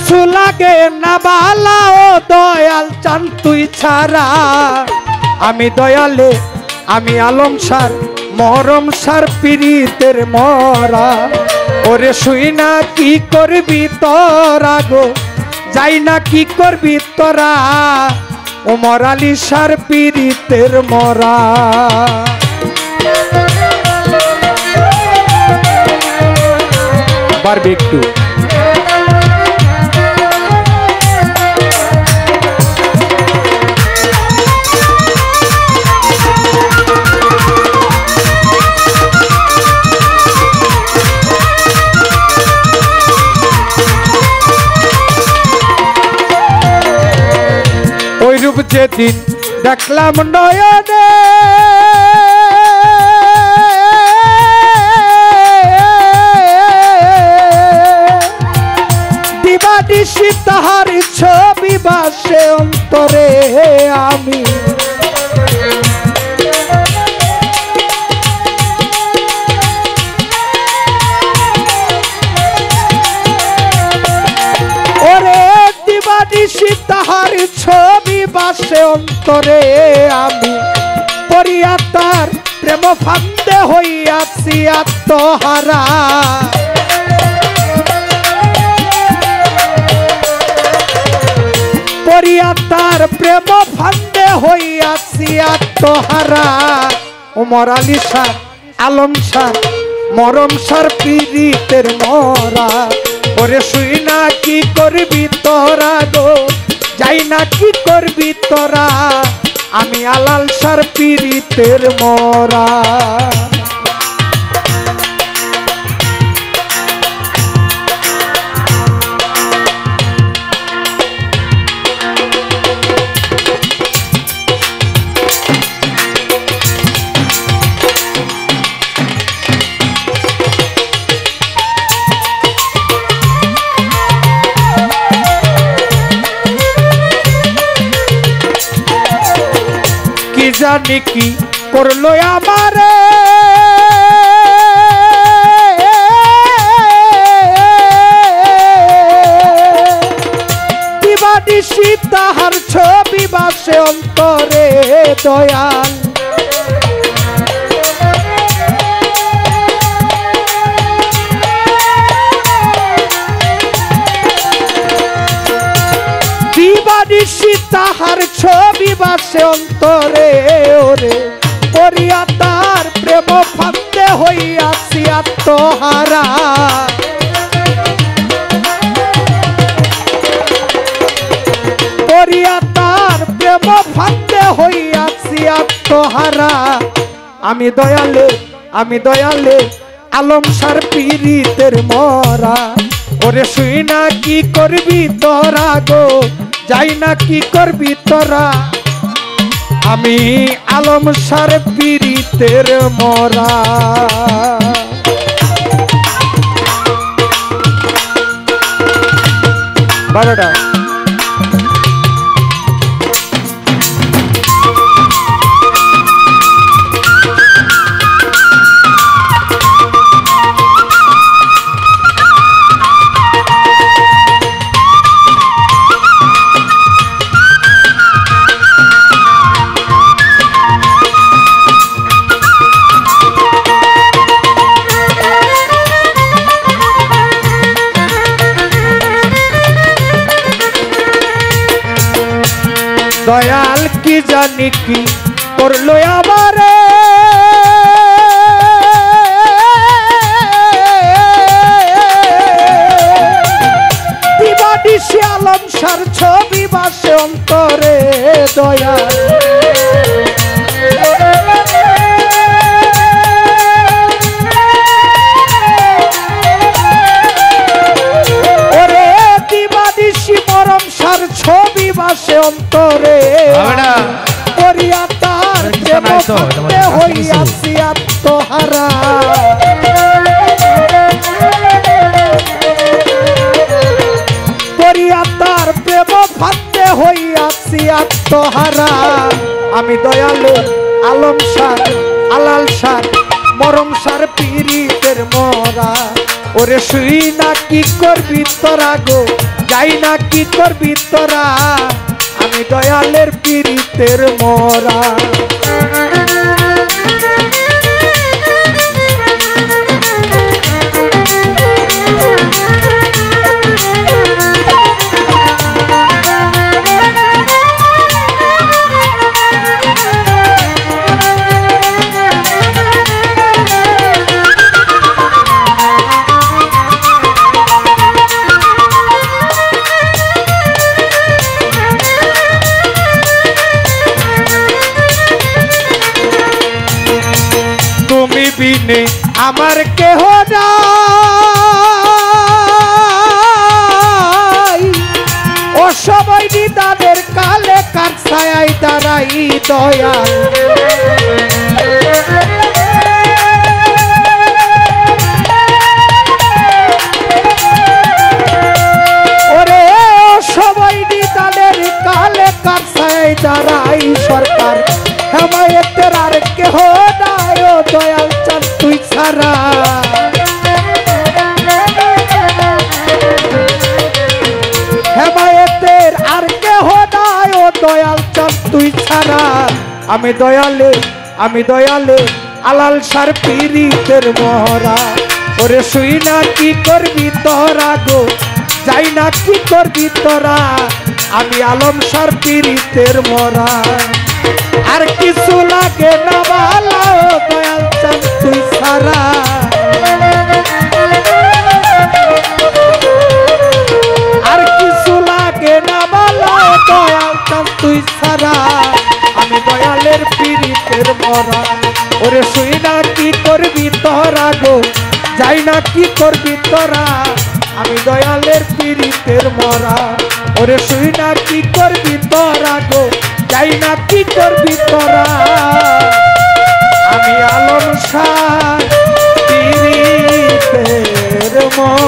কিছু লাগে না বালা ও দয়াল চান তুই ছাড়া আমি দয়ালে আমি আলম সার মরম সার পীড়িতের মরা ওরে শুই না কি করবি তোরা গো যাই না কি করবি তোরা ওমর আলী সার পীড়িতের মরা পারবে একটু ওই রূপ যেদিন দেখলাম নয়নে দিবানিশি তাহার ছবি বাসে অন্তরে আমি ওরে দিবানিশি তাহার ছবি বাসে অন্তরে আমি পড়িয়া তার প্রেম ফান্দে হইয়াছি আত্মহারা পড়িয়া তার প্রেম ফান্দে হইয়াছি আত্মহারা ওমর আলী শাহ আলম শাহ মরম সার পীড়িতের মরা ওরে শুই না কি করবি তোরা গো যাই না কি করবি তোরা আমি আলাল সার পীড়িতের মরা জানি কি করলো আমারে দিবানিশি তাহার ছবি বাসে অন্তরে দয়াল দিবানিশি তাহার ছবি বাসে অন্তরে ওরে পড়িয়া তার প্রেম ফান্দে হইয়াছি আত্মহারা পড়িয়া তার প্রেম ফান্দে হইয়াছি আত্মহারা আমি দয়ালে আলম সার পীড়িতের মরা ওরে শুই না কি করবি তোরা গো যাই না কি করবি তোরা আমি আলম সার পীড়িতের মরা বারোটা দয়াল কি জানি কি করলো আমারে দিবানিশি আলম সার ছবি বাসে অন্তরে দয়াল ওরে দিবানিশি মরম সার ছবি বাসে অন্তরে পড়িয়া তার প্রেম ফান্দে হইয়াছি আত্মহারা পড়িয়া তার প্রেম ফান্দে হইয়াছি আত্মহারা আমি দয়ালে আলম সার আলাল সার মরম সার পীড়িতের মরা ওরে শুই না কি করবি তোরা গো যাই না কি করবি তোরা আমি দয়ালের পীড়িতের মরা বিনে আমার কেহ নাই ও সবাই তাদের কালে কার ছায়ায় দাঁড়াই দয়াল ওরে ও সবাই তাদের কালে কার ছায়ায় দাঁড়াই সরকার হেমায়েতের আর কেহ নাই ও দয়াল চাঁদ তুই ছাড়া হেমায়েতের আর কেহ নাই ও দয়াল চাঁদ তুই ছাড়া আমি দয়ালে আলাল সার পীড়িতের মহরা ওরে শুই না কি করবি তোরা গো যাই না কি করবি তোরা আমি আলম সার পীড়িতের মরা আর কিছু লাগে না ভালো দয়াল চাঁদ তুই ছাড়া আর কিছু লাগে না ভালো দয়াল চাঁদ তুই ছাড়া আমি দয়ালের পীড়িতের মরা ওরে শুই না কি করবি তোরা গো যাই না কি করবি তোরা আমি দয়ালের পীড়িতের মরা ওরে শুই না কি করবি তোরা গো যাই না কি করবি তোরা আমি আলম শাহ পীড়িতের মরা